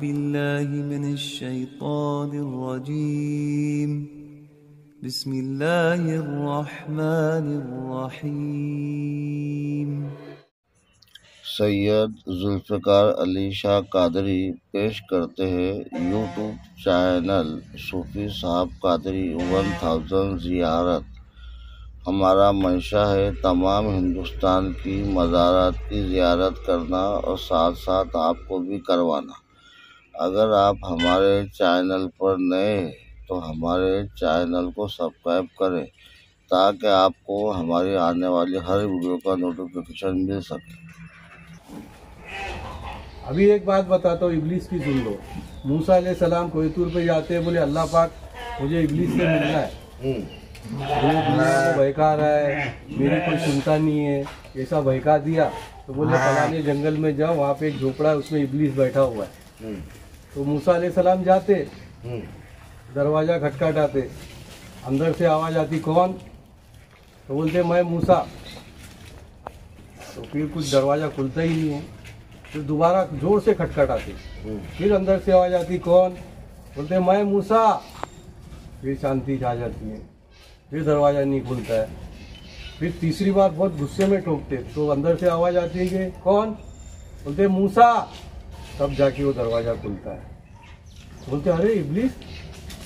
बिल्लाहि मिनश्शैतानिर्रजीम बिस्मिल्लाहिर्रहमानिर्रहीम। सैयद जुल्फ़िकार अली शाह कादरी पेश करते हैं यूट्यूब चैनल सूफी साहब कादरी 1000 ज़ियारत। हमारा मंशा है तमाम हिंदुस्तान की मज़ारात की ज़ियारत करना और साथ साथ आपको भी करवाना। अगर आप हमारे चैनल पर नए हैं तो हमारे चैनल को सब्सक्राइब करें ताकि आपको हमारी आने वाली हर वीडियो का नोटिफिकेशन मिल सके। अभी एक बात बताता हूँ, इब्लीस की सुन लो। मूसा अलैहिस्सलाम कोई तूर पे जाते हैं, बोले अल्लाह पाक मुझे इब्लीस से मिलना है, मुझे दुनिया को बहका रहा है, मेरी कोई चिंता नहीं है, ऐसा बहका दिया। तो बोले फलाने जंगल में जाओ, वहाँ पे एक झोपड़ा है, उसमें इब्लीस बैठा हुआ है। तो मूसा अलैहिस्सलाम जाते, दरवाजा खटखटाते, अंदर से आवाज आती कौन? तो बोलते मैं मूसा। तो फिर कुछ दरवाजा खुलता ही नहीं है, फिर दोबारा जोर से खटखटाते, फिर अंदर से आवाज आती कौन? बोलते मैं मूसा। फिर शांति छा जाती है, फिर दरवाजा नहीं खुलता है। फिर तीसरी बार बहुत गुस्से में ठोकते, तो अंदर से आवाज आती है कि कौन? बोलते मूसा। तब जाके वो दरवाजा खुलता है। बोलते अरे इब्लीस,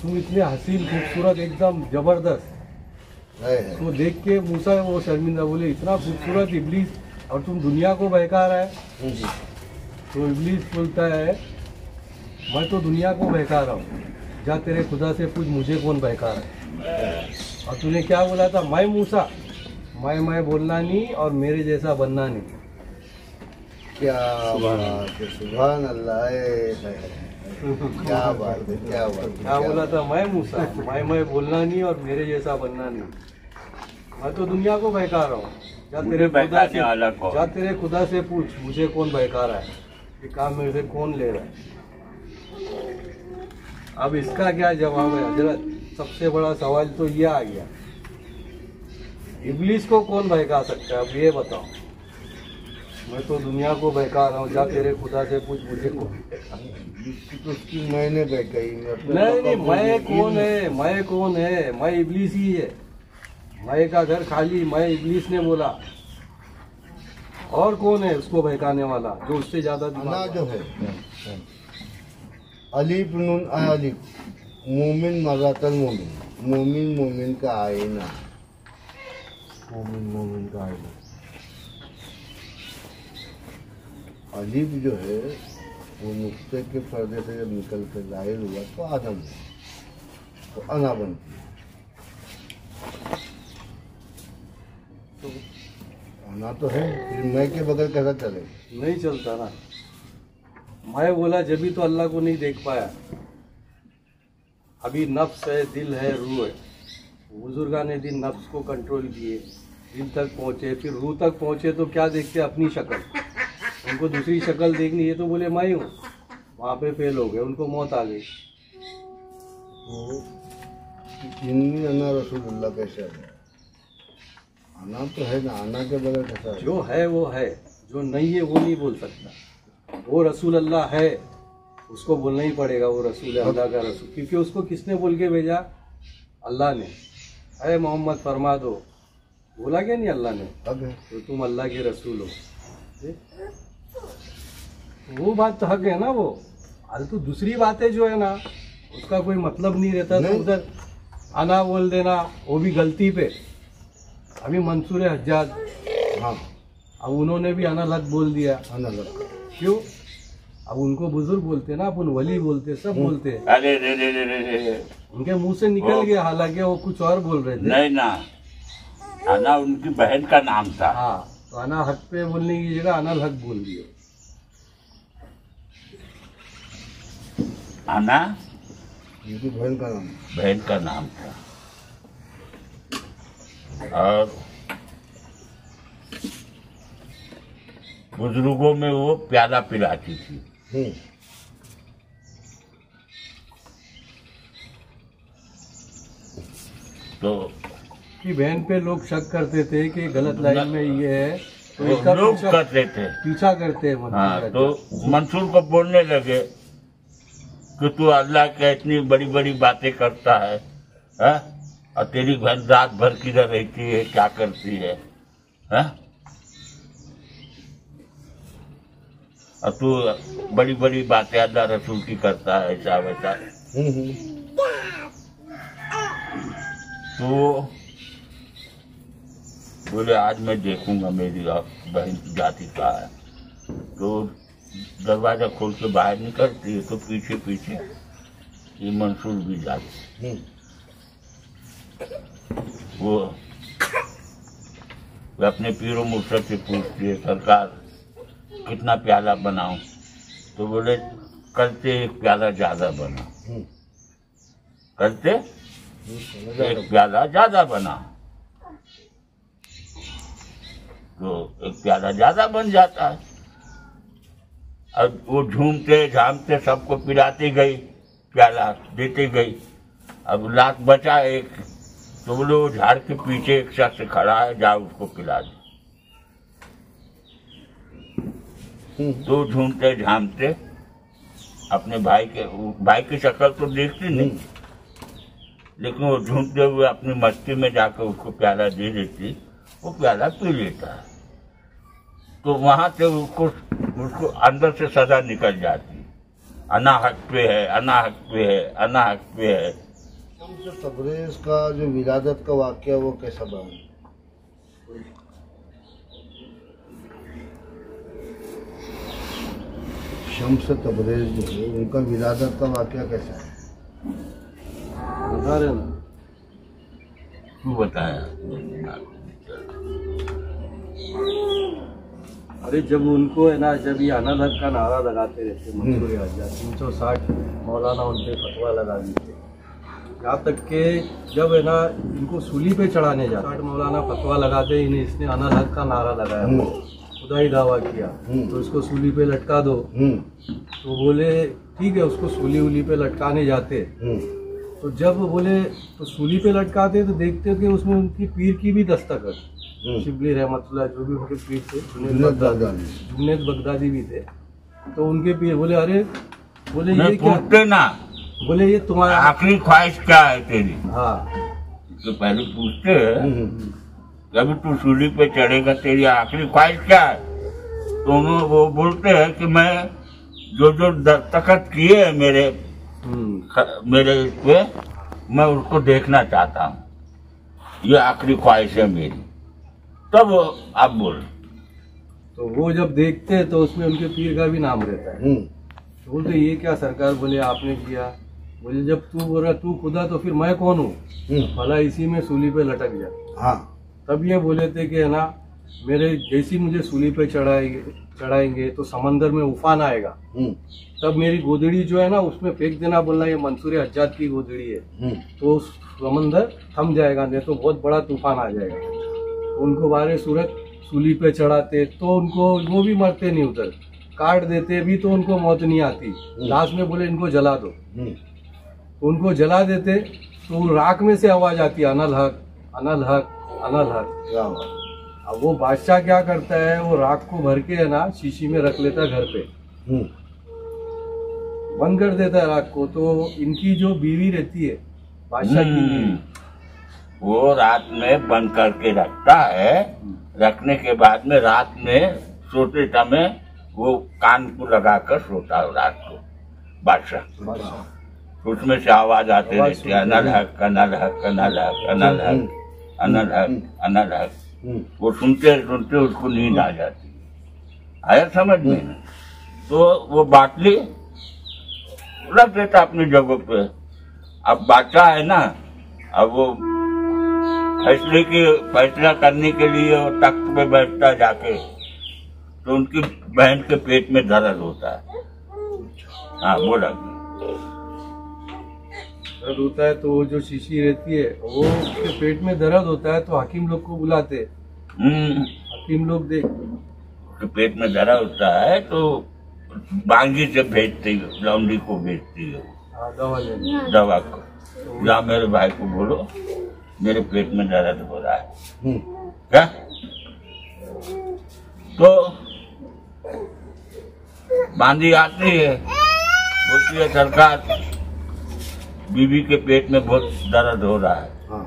तुम इतने हसीन खूबसूरत एकदम जबरदस्त। तो देख के मूसा वो शर्मिंदा, बोले इतना खूबसूरत इब्लीस और तुम दुनिया को बहका रहा है। तो इब्लीस बोलता है मैं तो दुनिया को बहका रहा हूँ, जा तेरे खुदा से पूछ मुझे कौन बहका रहा है। और तूने क्या बोला था? मैं मूसा, मैं बोलना नहीं और मेरे जैसा बनना नहीं। क्या बात है, सुभान अल्लाह। क्या बात है, क्या बात है। क्या बोला था? मैं मूसा, मैं बोलना नहीं और मेरे जैसा बनना नहीं। मैं तो दुनिया को बहका रहा हूँ, जा तेरे खुदा से पूछ मुझे कौन बहका रहा है, ये काम मेरे से कौन ले रहा है। अब इसका क्या जवाब है हजरत? सबसे बड़ा सवाल तो ये आ गया, इब्लीस को कौन बहका सकता है? अब ये बताओ। मैं तो दुनिया को बहका रहा हूँ, जा तेरे खुदा से पूछ मुझे कौन। तो उसकी मैंने बहकाई। नहीं, मैं कौन है? मैं कौन है? मैं इब्लीस ही है। मैं का घर खाली, मैं इब्लीस ने बोला। और कौन है उसको बहकाने वाला जो उससे ज्यादा दिमाग जो है अलीफ नून अलीफ, मोमिन मगातल मोमिन, मोमिन मोमिन का आईना, मोमिन मोमिन का आईना। अलीफ जो है वो नुक्ते के पर्दे से जब निकल कर जाहिर हुआ तो आदम है, तो अना बनती है। तो अना तो है, फिर मैं के बगैर कैसा चले? नहीं चलता ना। मैं बोला जब भी तो अल्लाह को नहीं देख पाया। अभी नफ्स है, दिल है, रूह है। बुजुर्गा ने दिन नफ्स को कंट्रोल किए, दिल तक पहुंचे, फिर रूह तक पहुंचे तो क्या देखते? अपनी शक्ल। उनको दूसरी शक्ल देखनी है तो बोले मैं हूँ, वहां पे फेल हो गए, उनको मौत आ गई। तो इन्नी अना रसूलुल्लाह कैसे है? आना तो है ना, आना के बगैर कैसा है? जो है वो है, जो नहीं है वो नहीं बोल सकता। वो रसूल अल्लाह है, उसको बोलना ही पड़ेगा वो रसूल है, अल्लाह का रसूल। क्योंकि उसको किसने बोल के भेजा? अल्लाह ने। अरे मोहम्मद फरमा दो, बोला क्या नहीं अल्लाह ने? तो तुम अल्लाह के रसूल हो। वो बात तो हक है ना। वो अरे तो दूसरी बातें जो है ना, उसका कोई मतलब नहीं रहता। तो उधर आना बोल देना, वो भी गलती पे। अभी मंसूर हज्जाज, हाँ, अब उन्होंने भी अना लग बोल दिया। अना लग क्यों? अब उनको बुजुर्ग बोलते ना, अपन वली बोलते, सब बोलते। अरे उनके मुंह से निकल गया, हालांकि वो कुछ और बोल रहे थे। नहीं ना, अना उनकी बहन का नाम था। हाँ, तो अना हक पे बोलने की जगह अना हक बोल दिए। अना उनकी बहन का नाम था। और बुजुर्गों में वो प्याला पिलाती थी। तो कि बहन पे लोग शक करते थे कि गलत लाइन में ये है, तो इसका लोग पीछा करते थे। पीछा करते हैं मंसूर हाँ, हज्जाज। तो मंसूर को बोलने लगे कि तू अल्लाह के इतनी बड़ी बड़ी बातें करता है, हाँ? और तेरी बहन रात भर किधर रहती है, क्या करती है, हाँ? और तू बड़ी बड़ी बातें अल्लाह रसूल की करता है, ऐसा वैसा। तो बोले आज मैं देखूंगा मेरी बहन की जाति का है। तो दरवाजा खोल के बाहर निकलती है तो पीछे पीछे ये मंसूर भी जाती। वो अपने पीरों मुर्शद से पूछती है, सरकार कितना प्याला बनाऊं? तो बोले कल से एक प्याला ज्यादा बना, कल से एक प्याला ज्यादा बना। तो एक प्याला ज्यादा बन जाता है। अब वो झूमते झामते सबको पिलाती गई, प्याला देती गई। अब लाख बचा एक, तो बोले वो झाड़ के पीछे एक शख्स खड़ा है, जाओ उसको पिला दे। तो झूमते झामते अपने भाई की शक्ल तो देखती नहीं, लेकिन वो झूमते हुए अपनी मस्ती में जाकर उसको प्याला दे देती, वो प्याला पी लेता है। तो वहां से उसको अंदर से सजा निकल जाती, अना हक पे है, अना हक पे है, अना हक पे है। शम्स तबरेज का जो विलादत का वाक़या वो कैसा बना? शम्स तबरेज जो है उनका विलादत का वाक़या कैसा है? बता रहे ना, तू बताया। अरे जब उनको है ना, जब ये अना हक का नारा लगाते रहते मंसूर हज्जाज, 360 मौलाना उन पे फतवा लगा देते, यहाँ तक के जब है ना इनको सूली पे चढ़ाने जाते 60 मौलाना फतवा लगाते, इन्हें इसने अना हक का नारा लगाया, खुदा ही दावा किया, तो इसको सूली पे लटका दो। तो बोले ठीक है, उसको सूली उली पे लटकाने जाते। तो जब बोले तो सूली पे लटकाते तो देखते कि उसमें उनकी पीर की भी दस्तखत, शिबली रहमतुल्लाह जो भी उनके पीर थे, जुनैद बगदादी भी थे, तो उनके पीर बोले अरे, बोले ये क्या, पूछते ना, बोले ये तुम्हारा आखिरी ख्वाहिश क्या है तेरी? हाँ, तो पहले पूछते हैं जब तू सूली पे चढ़ेगा तेरी आखिरी ख्वाहिश क्या है? तो वो बोलते हैं कि मैं जो दस्तखत किए है मेरे इस पे, मैं उसको देखना चाहता हूँ, ये आखिरी ख्वाहिश है मेरी। तब आप बोल। तो वो जब देखते हैं तो उसमें उनके पीर का भी नाम रहता है। तो बोलते ये क्या सरकार, बोले आपने किया, बोले जब तू बोल रहा तू खुदा तो फिर मैं कौन हूँ, भला इसी में सूली पे लटक जा। हाँ। तब ये बोले थे कि है ना, मेरे जैसी मुझे सूली पे चढ़ाएंगे तो समंदर में उफान आएगा, तब मेरी गोदड़ी जो है ना उसमें फेंक देना, बोलना ये मंसूर हज्जाज की गोदड़ी है, तो समंदर थम जाएगा, नहीं तो बहुत बड़ा तूफान आ जाएगा। तो उनको बारे सूरत सूली पे चढ़ाते तो उनको वो भी मरते नहीं, उधर काट देते भी तो उनको मौत नहीं आती। लास्ट में बोले इनको जला दो, तो उनको जला देते तो राख में से आवाज आती है, अनल हक अनल हक अनल हक। अब वो बादशाह क्या करता है, वो राख को भर के है ना शीशी में रख लेता है, घर पे बंद कर देता है राख को। तो इनकी जो बीवी रहती है बादशाह की बीवी, वो रात में बंद करके रखता है, रखने के बाद में रात में सोते समय वो कान को लगाकर सोता है रात को बादशाह। उसमें से आवाज आते रहती है, अनल हक अनल हक अनल हक अनल हक अनल हक अनल हक। वो सुनते सुनते उसको नींद आ जाती, आया समझ में? तो वो बाटली रख देता अपनी जगह पे। अब बादशाह है ना, अब वो फैसला करने के लिए वो तख्त पे बैठता जाके, तो उनकी बहन के पेट में दर्द होता है। हाँ बोला, दर्द होता है तो वो जो शीशी रहती है वो उसके पेट में दर्द होता है, तो हकीम लोग को बुलाते, हकीम लोग देख उसके पेट में दर्द होता है तो बांगी से भेजती है, लौंडी को भेजती है दवा लेने, दवा को, या मेरे भाई को बोलो मेरे पेट में दर्द हो रहा है, क्या तो बांदी आती है, बोलती है सरकार बीवी के पेट में बहुत दर्द हो रहा है। हाँ।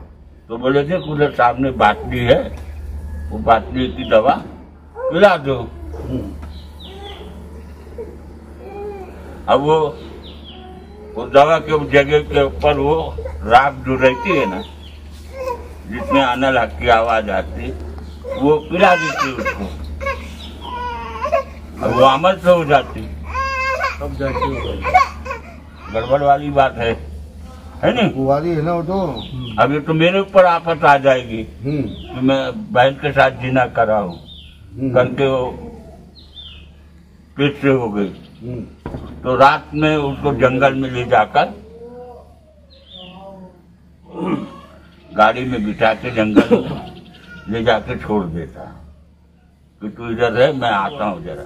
तो बोले थे उधर सामने बाटली है, वो बाटली की दवा पिला दो। अब वो दवा के जगह के ऊपर वो राख जो रहती है ना, जिसमें अनल हक की आवाज आती, वो पिला देती उसको। अब वो अमल से हो जाती। अब जाके गड़बड़ वाली बात है नहीं? कुंवारी है ना वो तो। अब ये तो मेरे ऊपर आफत आ जाएगी कि मैं बहन के साथ जीना करा हूँ करके वो पेट से हो गई। तो रात में उसको जंगल में ले जाकर गाड़ी में बिठा के जंगल में ले जाके छोड़ देता कि तू इधर रह, मैं आता हूँ जरा।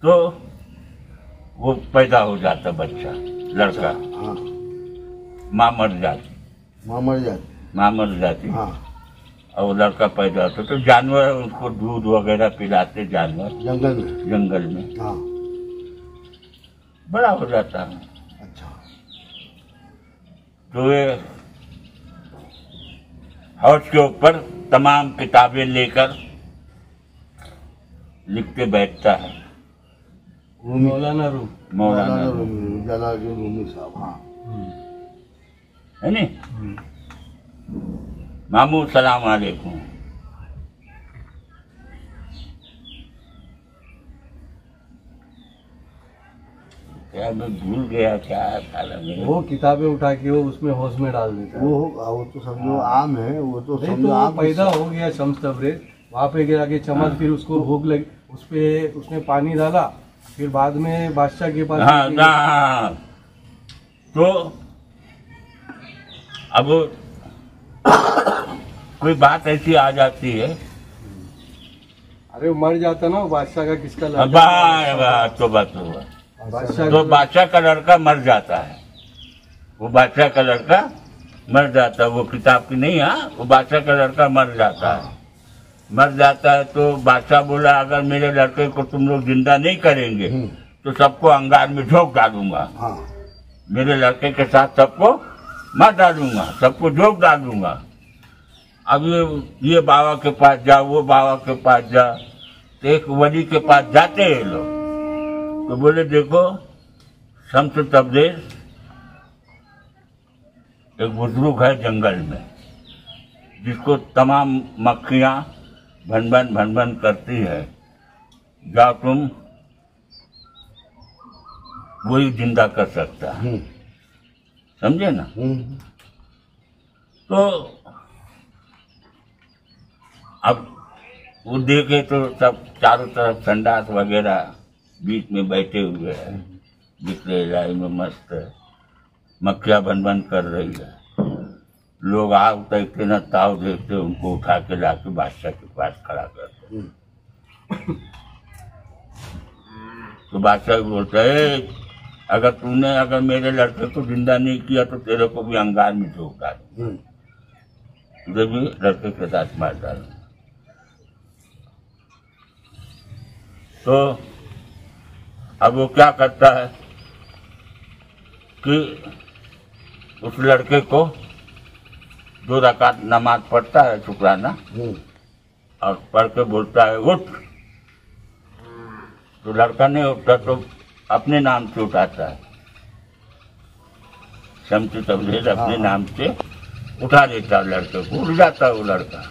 तो वो पैदा हो जाता बच्चा, लड़का। हाँ। माँ मर जाती, माँ मर जाती। माँ मर जाती। हाँ। और वो लड़का पैदा होता तो जानवर उसको दूध वगैरह पिलाते, जानवर जंगल में। हाँ। बड़ा हो जाता है। अच्छा। तो ये हौज के ऊपर तमाम किताबें लेकर लिखते बैठता है। मौलाना रूम। मौलाना रूमी साहब। हाँ। है नहीं? मामू सलाम वालेकुम। क्या मैं भूल गया क्या था मेरे? वो किताबें उठा के वो उसमें होश में डाल देता है। वो तो समझो आम है, वो तो नहीं समझो तो आम पैदा हो गया शम्स तबरेज, वहाँ पे गिरा के चम्मच, फिर उसको भूख लगी, उस पे उसने पानी डाला, फिर बाद में बादशाह के पास हाँ हाँ। तो अब कोई बात ऐसी आ जाती है, अरे वो मर जाता ना, वो बादशाह का किसका लड़का, तो बात हुआ। बादशाह तो बादशाह का लड़का मर जाता है, वो बादशाह का लड़का मर जाता है, वो किताब की नहीं। हाँ, वो बादशाह का लड़का मर जाता है। मर जाता है तो बादशाह बोला अगर मेरे लड़के को तुम लोग जिंदा नहीं करेंगे तो सबको अंगार में झोंक डालूंगा। हाँ। मेरे लड़के के साथ सबको मार डालूंगा, सबको झोंक डालूंगा। अब ये बाबा के पास जा, वो बाबा के पास जा, तो एक वली के पास जाते हैं लोग। तो बोले देखो शम्स तबरेज एक बुजुर्ग है जंगल में, जिसको तमाम मक्खियां भन भन करती है, जाओ तुम, वही जिंदा कर सकता है। समझे ना? तो अब वो देखे तो सब चारों तरफ संडास वगैरह बीच में बैठे हुए हैं, बिखरे राय में मस्त है, मक्खियां भन कर रही है। लोग आग देखते न ताव देखते, उनको उठा के लाके बादशाह के पास खड़ा करते। तो बादशाह बोलता है अगर मेरे लड़के को जिंदा नहीं किया तो तेरे को भी अंगार में झोंक डालूंगा, तुझे भी लड़के के साथ मार डालूंगा। तो अब वो क्या करता है कि उस लड़के को 2 रकात नमाज पढ़ता है, शुक्राना, और पढ़ के बोलता है उठ। तो लड़का नहीं उठता तो अपने नाम से उठाता है, शम्स तबरेज अपने नाम से उठा देता है लड़के को। उठ जाता है वो लड़का,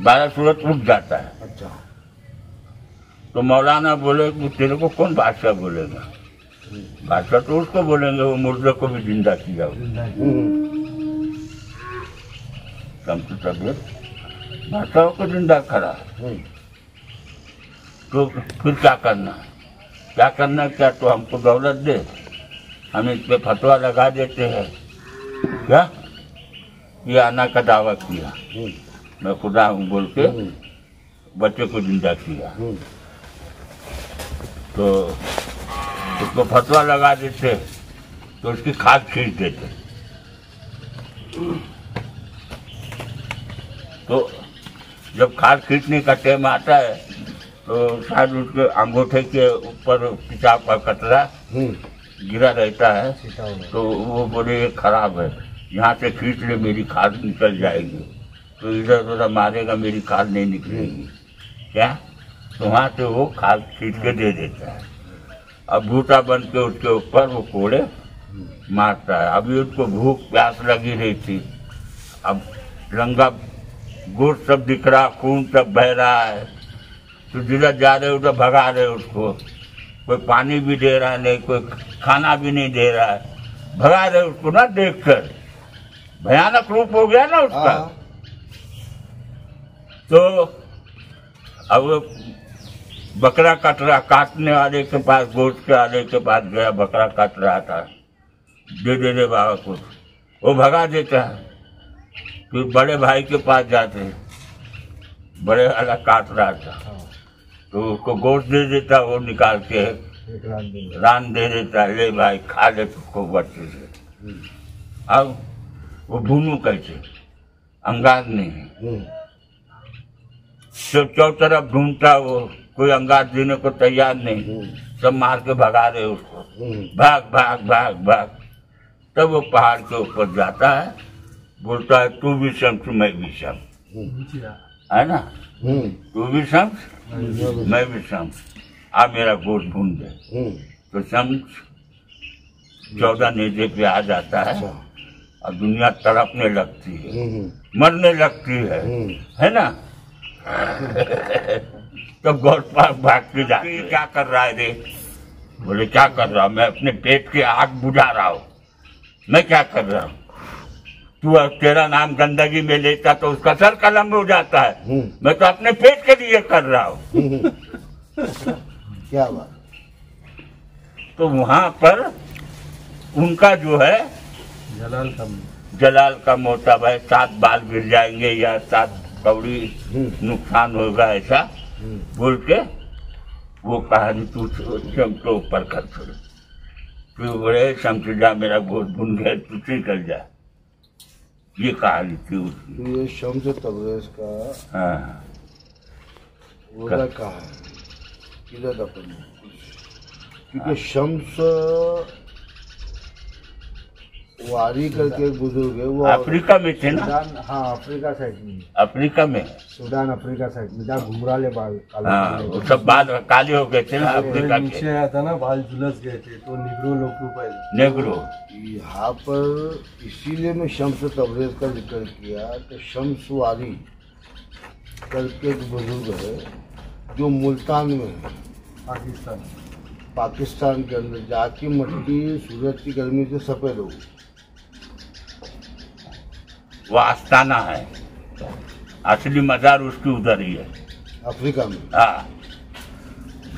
12 सूरत उठ जाता है। अच्छा। तो मौलाना बोले कि तेरे को कौन बादशाह बोलेगा? बादशाह तो उसको बोलेंगे वो मुर्दे को भी जिंदा किया। शम्स तबरेज बादशाह को जिंदा करा। तो फिर क्या करना है? क्या तो हमको दौलत दे, हम इस पे फतवा लगा देते हैं क्या ये आना का दावा किया, मैं खुदा हूँ बोल के बच्चे को जिंदा किया। तो उसको फतवा लगा देते तो उसकी खाद खींच देते। तो जब खाल खींचने का टाइम आता है तो शायद उसके अंगूठे के ऊपर पेशाब का कतरा गिरा रहता है, तो वो बोले ये खराब है, यहाँ से खींच ले मेरी खाल निकल जाएगी। तो इधर उधर मारेगा मेरी खाल नहीं निकलेगी क्या, तो वहाँ से वो खाल खींच के दे देता है। अब भूटा बन के उसके ऊपर वो कोड़े मारता है। अभी उसको भूख प्यास लगी रही थी, अब रंगा गोश्त सब दिख रहा, खून सब बह रहा है, तो जिधर जा रहे उधर भगा रहे उसको, कोई पानी भी दे रहा है नहीं, कोई खाना भी नहीं दे रहा है, भगा रहे उसको ना देखकर। भयानक रूप हो गया ना उसका। तो अब बकरा काट रहा, काटने वाले के पास, गोश्त के वाले के पास गया, बकरा काट रहा था, दे बाबा कुछ, वो भगा देता है। फिर बड़े भाई के पास जाते हैं, बड़े वाला काट रहा था तो उसको गोश्त दे देता, वो निकाल के रान दे देता, ले भाई खा ले तुझको बच्चे से। अब वो भूनू कैसे, अंगार नहीं है, चौ तरफ ढूंढता, वो कोई अंगार देने को तैयार नहीं, सब मार के भगा रहे उसको, भाग भाग भाग भाग। तब वो पहाड़ के ऊपर जाता है, बोलता है तू भी समझ मैं भी समझ, है ना, तू भी समझ मैं भी समझ, आप मेरा गोश्त भून दे। तो समझ 14 नेजे पे आ जाता है और दुनिया तड़पने लगती है, मरने लगती है ना। तो गोपाल भाग के जाती, क्या कर रहा है रे? बोले क्या कर रहा हूँ, मैं अपने पेट की आग बुझा रहा हूँ। मैं क्या कर रहा हूँ? तू तेरा नाम गंदगी में लेता तो उसका सर कलम हो जाता है, मैं तो अपने पेट के लिए कर रहा हूँ। क्या बात। तो वहां पर उनका जो है जलाल का मोहताब है, 7 बाल गिर जाएंगे या 7 कौड़ी नुकसान होगा, ऐसा बोल के वो कहानी तू शम्स के ऊपर कर छोड़। फिर बोले शम्स जा मेरा गोश्त भुन गया, तू निकल जा। ये कहानी थी उसकी। ये शम्स तबरेज का हाँ रोजा कहा है किधर दफन है? क्योंकि शम्स वारी करके एक बुजुर्ग है, वो अफ्रीका में थे ना। हाँ अफ्रीका साइड में, अफ्रीका में, सूडान अफ्रीका साइड में, जहाँ घुमराले बाल हाँ वो सब बाल काले हो गए थे ना अफ्रीका के। नीचे आया था ना, बाल झुलस गए थे, तो निग्रो लोग को पहले नेग्रो। यहाँ पर इसीलिए मैं शम्स तबरेज का जिक्र किया कि शम्स वारी करके एक बुजुर्ग है जो मुल्तान में है, पाकिस्तान के अंदर, जाकी मट्टी सूरज की गर्मी से सफेद हो गई। वो आस्ताना है, असली मजार उसकी उधर ही है, अफ्रीका में। हाँ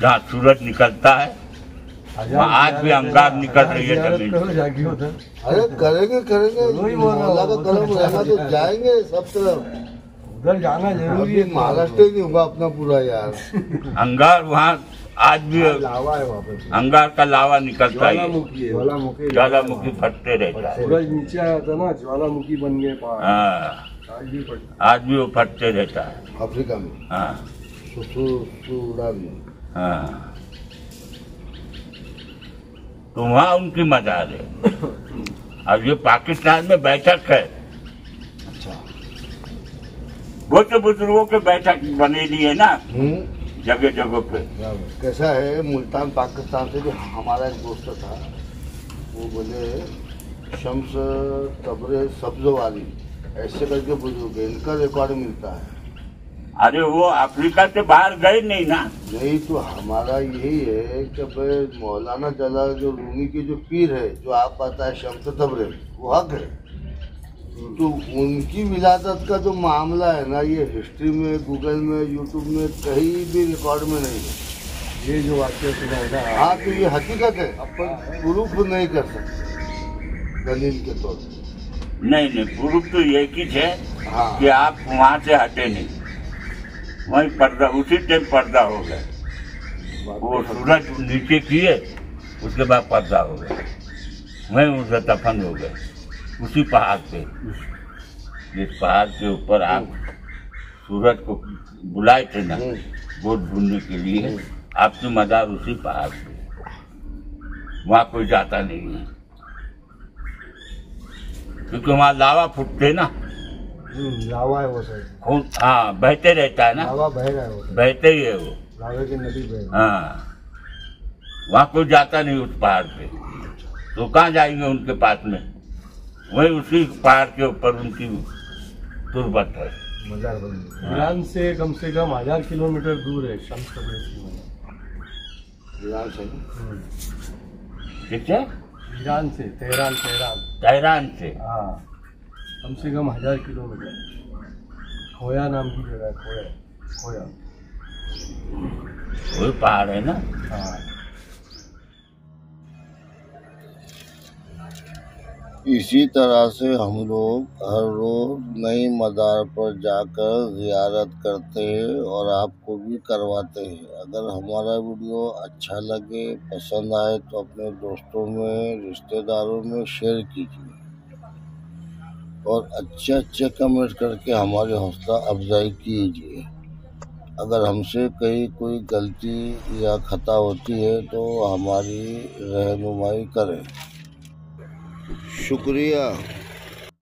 जहाँ सूरज निकलता है वहाँ आज भी अंगार निकल रही है जमीन से। जाके उधर अरे करेंगे मौला का कलम रहेगा तो जाएंगे सब तरफ। उधर जाना जरूरी है। महाराष्ट्र ही नहीं होगा अपना पूरा यार। अंगार वहाँ आज भी लावा है वहाँ पे, अंगार का लावा निकलता है, ज्वालामुखी है, ज्वालामुखी ज्वालामुखी फटते रहता है। सूरज नीचे आया था ना, ज्वालामुखी बन गए पहाड़, हाँ आज भी पड़ता आज भी वो फटते रहता है। अफ्रीका में, हाँ सूडान में। हाँ तो वहाँ उनकी मजार है। अब ये पाकिस्तान में बैठक है, अच्छा बहुत से बुजुर्गों के बैठक बनेली है ना जगह जगह पे। कैसा है, मुल्तान पाकिस्तान से जो हमारा एक दोस्त था, वो बोले शम्स तबरेज सब्ज वाली ऐसे करके बुजुर्ग है, इनका रिकॉर्ड मिलता है। अरे वो अफ्रीका से बाहर गए नहीं ना। नहीं तो हमारा यही है कि भाई मौलाना जलाल जो रूमी की जो पीर है, जो आप पता है शम्स तबरेज, वो हक है। तो उनकी विलादत का जो मामला है ना, ये हिस्ट्री में, गूगल में, यूट्यूब में कहीं भी रिकॉर्ड में नहीं है। ये जो वाक्य सुना है ना, हाँ तो ये हकीकत है, अपन प्रूफ नहीं कर सकते दलील के तौर पर। नहीं प्रूफ तो ये की है हाँ कि आप वहाँ से हटे नहीं, वही पर्दा, उसी टाइम पर्दा हो गया। वो सूरज नीचे किए, उसके बाद पर्दा हो गया, वहीं उसे दफन हो गए उसी पहाड़ पे। जिस पहाड़ के ऊपर आप सूरज को बुलाए थे ना वो ढूंढने के लिए, आपकी मदार उसी पहाड़ पे, वहाँ कोई जाता नहीं है क्योंकि वहाँ लावा फूटते ना, लावा है वो साइड, खून हाँ बहते रहता है ना, लावा बह रहा है वो, बहते ही है वो, लावे की नदी बह रही है। हाँ वहाँ कोई जाता नहीं उस पहाड़ पे, तो कहाँ जाएंगे उनके पास में, वही उसी पहाड़ के ऊपर उनकी तुरबत है। मजार बन गई। ईरान से कम 1000 किलोमीटर दूर है शम्स कब्र की मजार। ईरान से ठीक है, ईरान से तेहरान तेहरान से हाँ, कम से कम 1000 किलोमीटर। खोया नाम की जगह है, खोया वही पहाड़ है ना। हाँ। इसी तरह से हम लोग हर रोज नई मज़ार पर जाकर ज़ियारत करते हैं और आपको भी करवाते हैं। अगर हमारा वीडियो अच्छा लगे, पसंद आए तो अपने दोस्तों में, रिश्तेदारों में शेयर कीजिए और अच्छे अच्छे कमेंट करके हमारी हौसला अफजाई कीजिए। अगर हमसे कहीं कोई गलती या खता होती है तो हमारी रहनुमाई करें। शुक्रिया।